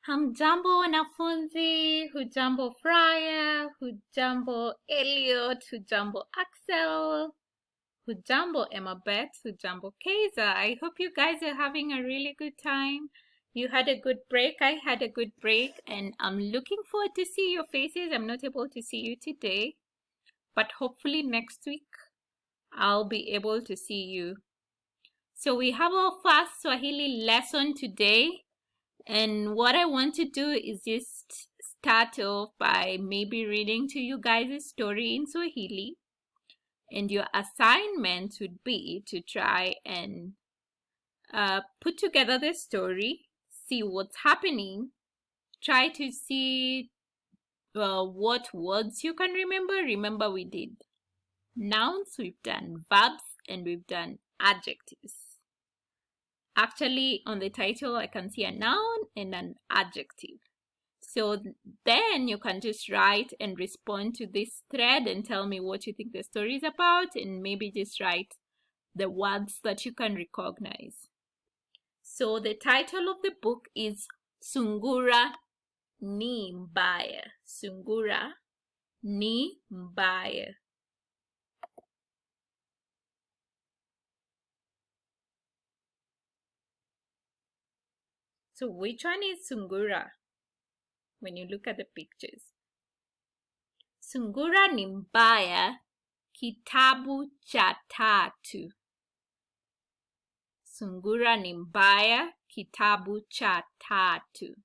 Hamjambo wanafunzi, hujambo Frya, hujambo Elliot, hujambo Axel, hujambo Emma Beth, hujambo Kaiser. I hope you guys are having a really good time. You had a good break, I had a good break, and I'm looking forward to see your faces. I'm not able to see you today, but hopefully next week I'll be able to see you. So we have our first Swahili lesson today. And what I want to do is just start off by maybe reading to you guys a story in Swahili. And your assignment would be to try and put together the story, see what's happening, try to see what words you can remember. Remember, we did nouns, we've done verbs, and we've done adjectives. Actually, on the title, I can see a noun and an adjective. So then you can just write and respond to this thread and tell me what you think the story is about, and maybe just write the words that you can recognize. So the title of the book is Sungura ni Mbaya. Sungura ni Mbaya. So which one is Sungura when you look at the pictures? Sungura ni Mbaya, kitabu cha tatu. Sungura ni Mbaya, kitabu cha tatu.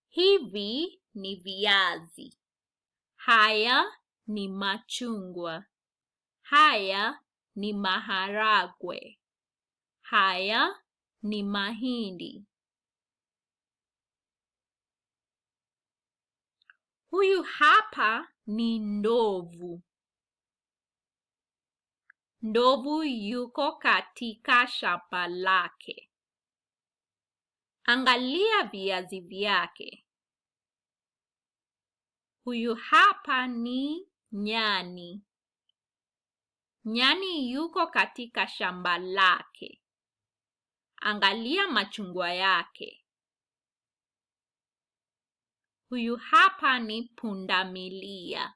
Hivi ni viazi. Haya ni machungwa. Haya ni maharagwe. Haya ni mahindi. Huyu hapa ni ndovu. Ndovu yuko katika shamba lake. Angalia viazi vyake. Huyu hapa ni nyani. Nyani yuko katika shamba lake. Angalia machungwa yake. Huyu hapa ni pundamilia.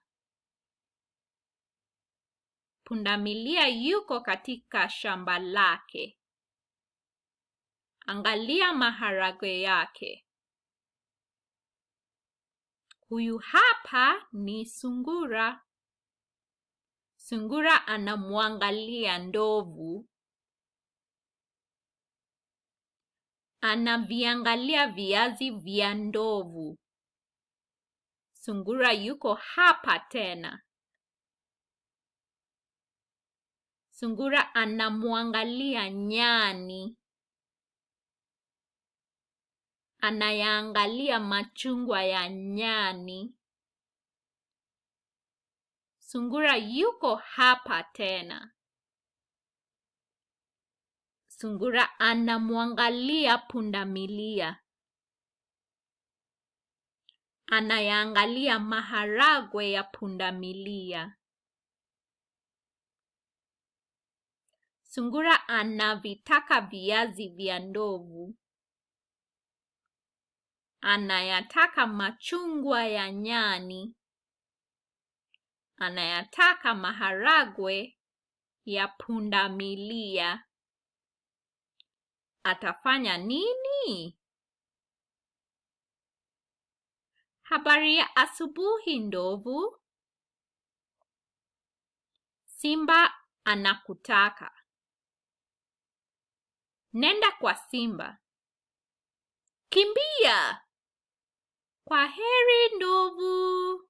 Pundamilia yuko katika shamba lake. Angalia maharagwe yake. Huyu hapa ni sungura. Sungura anamwangalia ndovu. Anaviangalia viazi vya ndovu. Sungura yuko hapa tena. Sungura anamwangalia nyani. Anayaangalia machungwa ya nyani. Sungura yuko hapa tena. Sungura anamwangalia pundamilia. Anayaangalia maharagwe ya pundamilia. Sungura anavitaka viazi vya ndovu. Anayataka machungwa ya nyani. Anayataka maharagwe ya pundamilia. Atafanya nini? Habari ya asubuhi ndovu. Simba anakutaka. Nenda kwa simba. Kimbia! Kwaheri ndovu.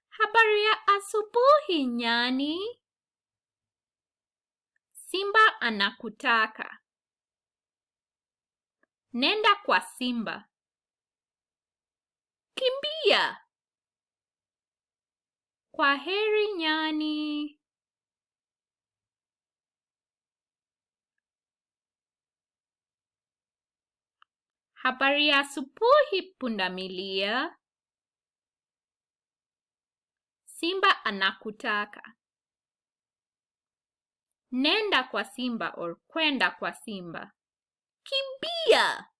Habari ya asubuhi nyani. Simba anakutaka. Nenda kwa simba. Kimbia! Kwaheri nyani. Habari ya asubuhi pundamilia. Simba anakutaka. Nenda kwa simba or kwenda kwa simba. Kimbia.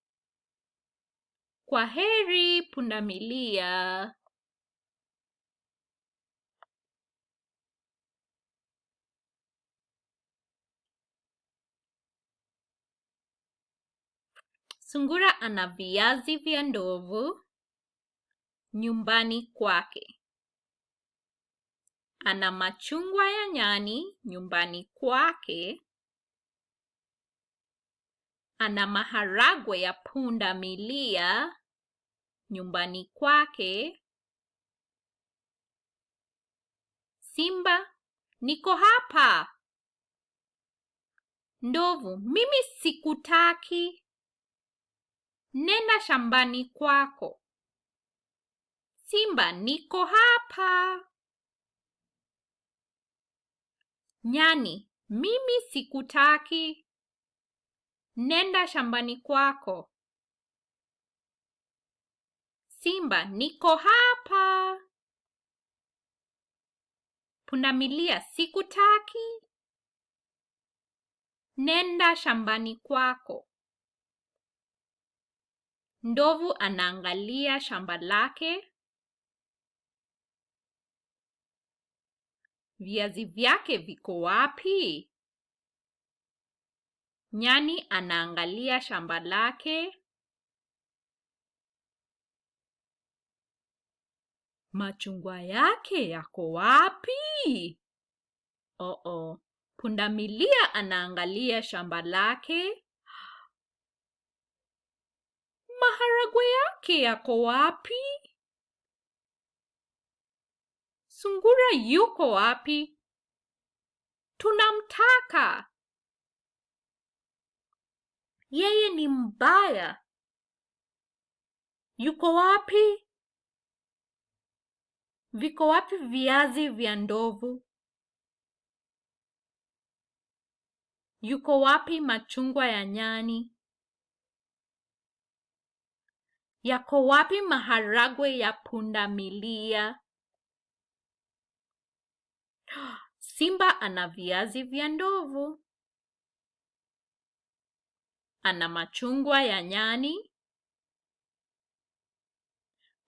Kwaheri pundamilia. Sungura ana viazi vya ndovu nyumbani kwake. Ana machungwa ya nyani nyumbani kwake. Ana maharagwe ya pundamilia nyumbani kwake. Simba, niko hapa. Ndovu, mimi sikutaki. Nenda shambani kwako. Simba, niko hapa. Nyani, mimi sikutaki. Nenda shambani kwako. Simba, niko hapa. Pundamilia, sikutaki. Nenda shambani kwako. Ndovu anaangalia shamba lake. Viazi vyake viko wapi? Nyani anaangalia shamba lake. Machungwa yake yako wapi? Oh. Pundamilia anaangalia shamba lake. Maharagwe yake yako wapi? Sungura yuko wapi? Tunamtaka. Yeye ni mbaya. Yuko wapi? Viko wapi viazi vya ndovu? Yuko wapi machungwa ya nyani? Yako wapi maharagwe ya pundamilia? Simba ana viazi vya ndovu. Ana machungwa ya nyani.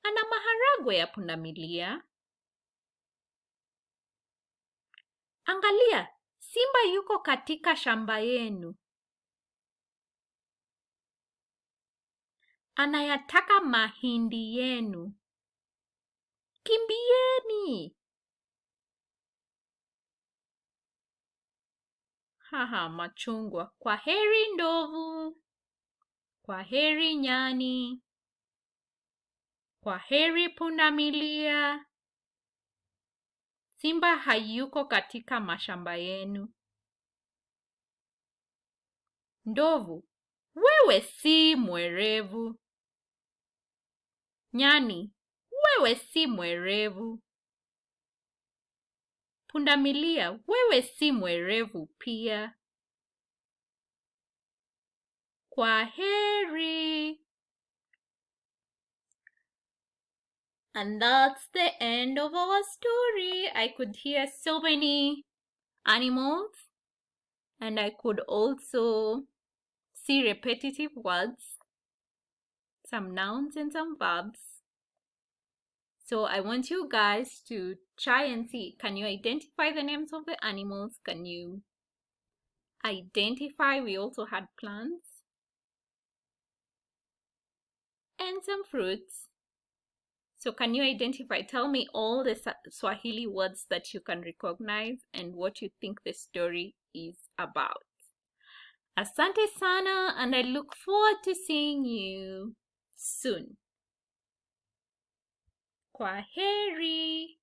Ana maharagwe ya pundamilia. Angalia, simba yuko katika shamba yenu. Anayataka mahindi yenu. Kimbieni! Haha, machungwa. Kwaheri ndovu. Kwaheri nyani. Kwaheri pundamilia. Simba hayuko katika mashamba yenu. Ndovu, wewe si mwerevu. Nyani, wewe si mwerevu. Pundamilia, wewe si mwerevu pia. Kwaheri. And that's the end of our story. I could hear so many animals, and I could also see repetitive words, some nouns and some verbs. So I want you guys to try and see, can you identify the names of the animals? Can you identify? We also had plants and some fruits. So can you identify? Tell me all the Swahili words that you can recognize and what you think the story is about. Asante sana, and I look forward to seeing you soon. Kwaheri.